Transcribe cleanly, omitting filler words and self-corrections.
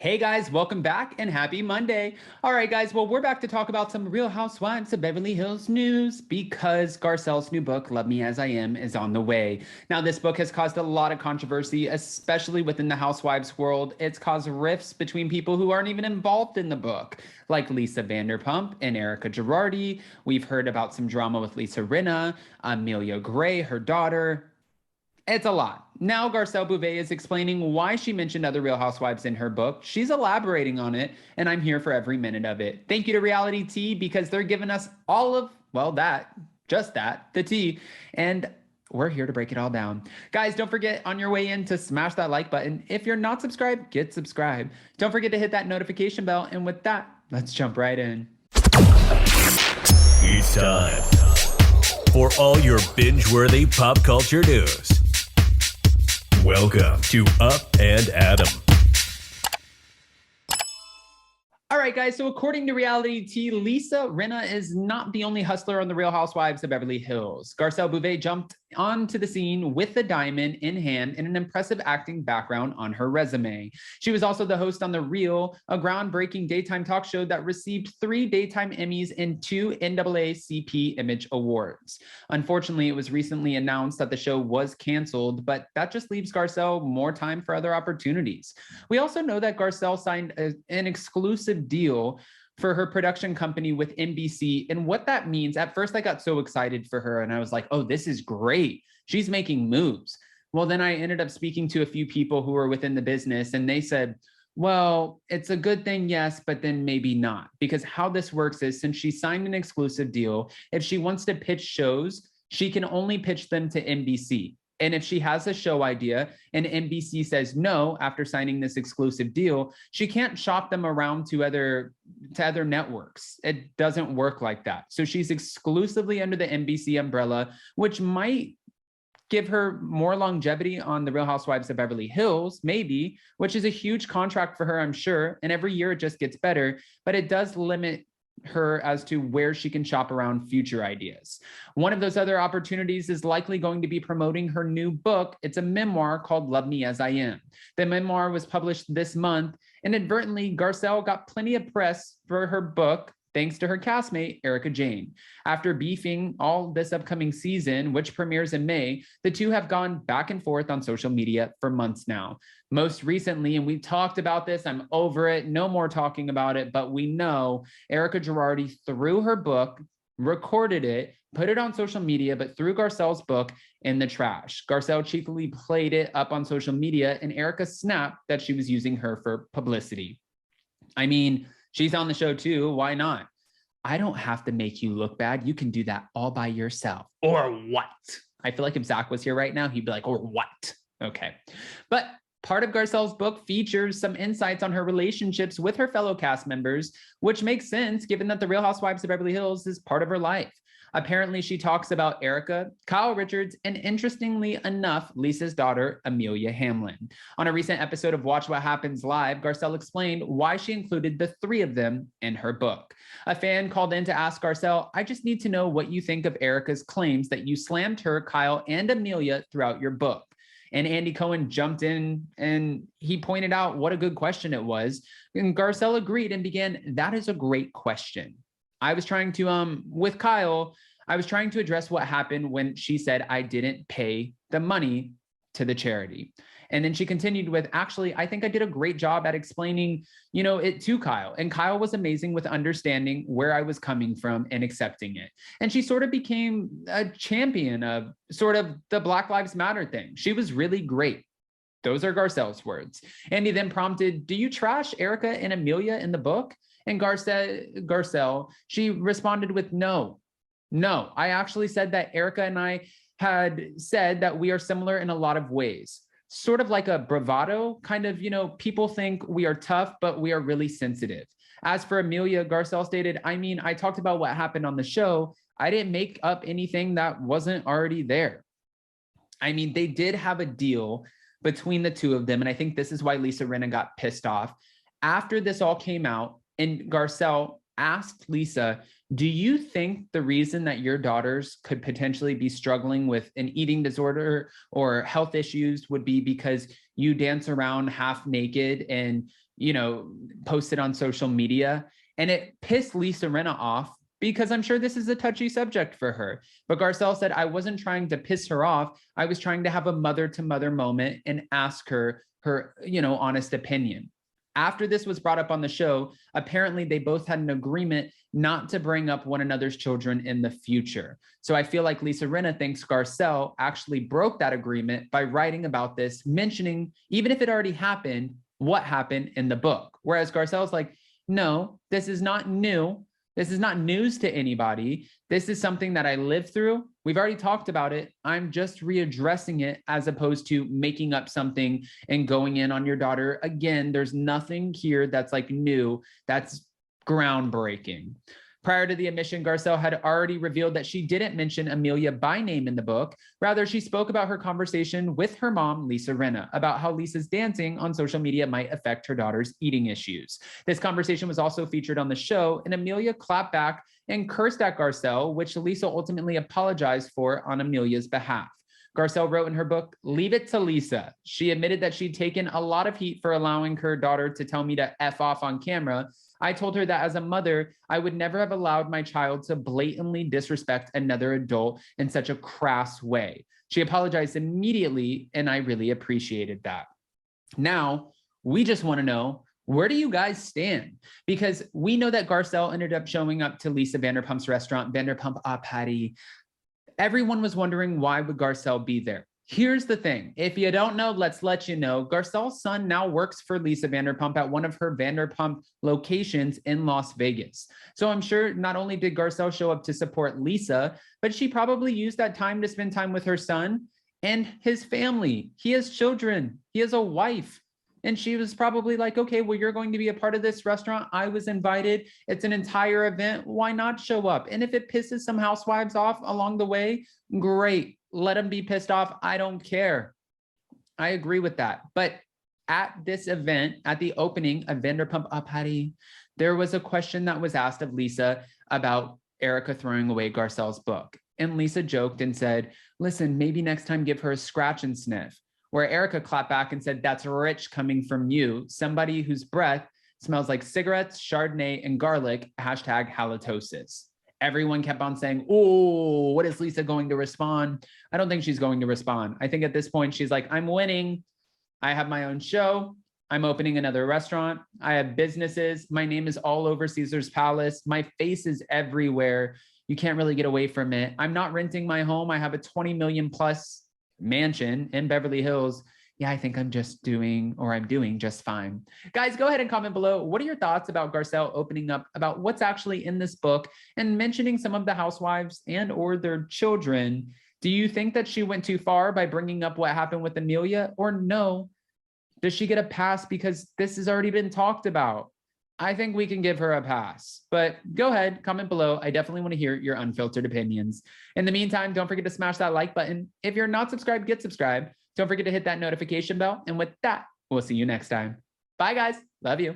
Hey guys, welcome back and happy Monday. All right, guys, well, we're back to talk about some Real Housewives of Beverly Hills news because Garcelle's new book, Love Me As I Am, is on the way. Now, this book has caused a lot of controversy, especially within the Housewives world. It's caused rifts between people who aren't even involved in the book, like Lisa Vanderpump and Erika Girardi. We've heard about some drama with Lisa Rinna, Amelia Gray, her daughter. It's a lot. Now Garcelle Bouvet is explaining why she mentioned other Real Housewives in her book. She's elaborating on it, and I'm here for every minute of it. Thank you to Reality Tea because they're giving us all of, well, just that, the tea. And we're here to break it all down. Guys, don't forget on your way in to smash that like button. If you're not subscribed, get subscribed. Don't forget to hit that notification bell. And with that, let's jump right in. It's time for all your binge-worthy pop culture news. Welcome to Up and Adam. All right, guys, so according to Reality Tea, Lisa Rinna is not the only hustler on the Real Housewives of Beverly Hills. Garcelle Bouvet jumped onto the scene with the diamond in hand and an impressive acting background on her resume. She was also the host on The Real, a groundbreaking daytime talk show that received 3 daytime Emmys and 2 NAACP Image Awards. Unfortunately, it was recently announced that the show was canceled, but that just leaves Garcelle more time for other opportunities. We also know that Garcelle signed an exclusive deal for her production company with NBC. And what that means, at first I got so excited for her and I was like, oh, this is great. She's making moves. Well, then I ended up speaking to a few people who were within the business and they said, well, it's a good thing, yes, but then maybe not. Because how this works is since she signed an exclusive deal, if she wants to pitch shows, she can only pitch them to NBC. And if she has a show idea and NBC says no after signing this exclusive deal, she can't shop them around to other networks. It doesn't work like that. So she's exclusively under the NBC umbrella, which might give her more longevity on the Real Housewives of Beverly Hills, maybe, which is a huge contract for her, I'm sure. And every year it just gets better, but it does limit her as to where she can shop around future ideas. One of those other opportunities is likely going to be promoting her new book. It's a memoir called Love Me As I Am. The memoir was published this month. Inadvertently, Garcelle got plenty of press for her book thanks to her castmate, Erika Jayne. After beefing all this upcoming season, which premieres in May, the two have gone back and forth on social media for months now. Most recently, and we talked about this, I'm over it, no more talking about it, but we know Erika Girardi threw her book, recorded it, put it on social media, but threw Garcelle's book in the trash. Garcelle cheekily played it up on social media, and Erika snapped that she was using her for publicity. I mean, she's on the show too. Why not? I don't have to make you look bad. You can do that all by yourself. Or what? I feel like if Zach was here right now, he'd be like, or what? Okay. But part of Garcelle's book features some insights on her relationships with her fellow cast members, which makes sense given that the Real Housewives of Beverly Hills is part of her life. Apparently, she talks about Erika, Kyle Richards, and interestingly enough, Lisa's daughter, Amelia Hamlin. On a recent episode of Watch What Happens Live, Garcelle explained why she included the 3 of them in her book. A fan called in to ask Garcelle, I just need to know what you think of Erika's claims that you slammed her, Kyle, and Amelia throughout your book. And Andy Cohen jumped in and he pointed out what a good question it was. And Garcelle agreed and began, that is a great question. I was trying to, with Kyle, I was trying to address what happened when she said I didn't pay the money to the charity. And then she continued with, actually, I think I did a great job at explaining, it to Kyle. And Kyle was amazing with understanding where I was coming from and accepting it. And she sort of became a champion of sort of the Black Lives Matter thing. She was really great. Those are Garcelle's words. Andy then prompted, do you trash Erika and Amelia in the book? And Garcelle, she responded with, no, I actually said that Erika and I had said that we are similar in a lot of ways. Sort of like a bravado kind of, people think we are tough, but we are really sensitive. As for Amelia, Garcelle stated, I talked about what happened on the show. I didn't make up anything that wasn't already there. They did have a deal between the two of them. And I think this is why Lisa Rinna got pissed off. After this all came out, and Garcelle asked Lisa, do you think the reason that your daughters could potentially be struggling with an eating disorder or health issues would be because you dance around half naked and, you know, post it on social media? And it pissed Lisa Rinna off because I'm sure this is a touchy subject for her. But Garcelle said, I wasn't trying to piss her off. I was trying to have a mother-to-mother moment and ask her, you know, honest opinion. After this was brought up on the show, apparently they both had an agreement not to bring up one another's children in the future. So I feel like Lisa Rinna thinks Garcelle actually broke that agreement by writing about this, mentioning, even if it already happened, what happened in the book. Whereas Garcelle's like, no, this is not new. This is not news to anybody. This is something that I lived through. We've already talked about it. I'm just readdressing it as opposed to making up something and going in on your daughter. Again, there's nothing here that's like new. That's groundbreaking. Prior to the admission, Garcelle had already revealed that she didn't mention Amelia by name in the book. Rather, she spoke about her conversation with her mom, Lisa Rinna, about how Lisa's dancing on social media might affect her daughter's eating issues. This conversation was also featured on the show, and Amelia clapped back and cursed at Garcelle, which Lisa ultimately apologized for on Amelia's behalf. Garcelle wrote in her book, Leave It to Lisa. She admitted that she'd taken a lot of heat for allowing her daughter to tell me to F off on camera. I told her that as a mother, I would never have allowed my child to blatantly disrespect another adult in such a crass way. She apologized immediately, and I really appreciated that. Now, we just want to know, where do you guys stand? Because we know that Garcelle ended up showing up to Lisa Vanderpump's restaurant, Vanderpump Patty. Everyone was wondering, why would Garcelle be there? Here's the thing. If you don't know, let's let you know. Garcelle's son now works for Lisa Vanderpump at one of her Vanderpump locations in Las Vegas. So I'm sure not only did Garcelle show up to support Lisa, but she probably used that time to spend time with her son and his family. He has children. He has a wife. And she was probably like, okay, well, you're going to be a part of this restaurant. I was invited. It's an entire event. Why not show up? And if it pisses some housewives off along the way, great. Let them be pissed off. I don't care. I agree with that. But at this event, at the opening of Vanderpump Patty, there was a question that was asked of Lisa about Erika throwing away Garcelle's book. And Lisa joked and said, listen, maybe next time give her a scratch and sniff. Where Erika clapped back and said, that's rich coming from you, somebody whose breath smells like cigarettes, Chardonnay, and garlic, #halitosis. Everyone kept on saying, oh, what is Lisa going to respond? I don't think she's going to respond. I think at this point, she's like, I'm winning. I have my own show. I'm opening another restaurant. I have businesses. My name is all over Caesar's Palace. My face is everywhere. You can't really get away from it. I'm not renting my home. I have a 20 million plus mansion in Beverly Hills. Yeah, I think I'm doing just fine. Guys, go ahead and comment below. What are your thoughts about Garcelle opening up about what's actually in this book and mentioning some of the housewives and or their children? Do you think that she went too far by bringing up what happened with Amelia, or no? Does she get a pass because this has already been talked about? I think we can give her a pass, but go ahead, comment below. I definitely want to hear your unfiltered opinions. In the meantime, don't forget to smash that like button. If you're not subscribed, get subscribed. Don't forget to hit that notification bell. And with that, we'll see you next time. Bye, guys. Love you.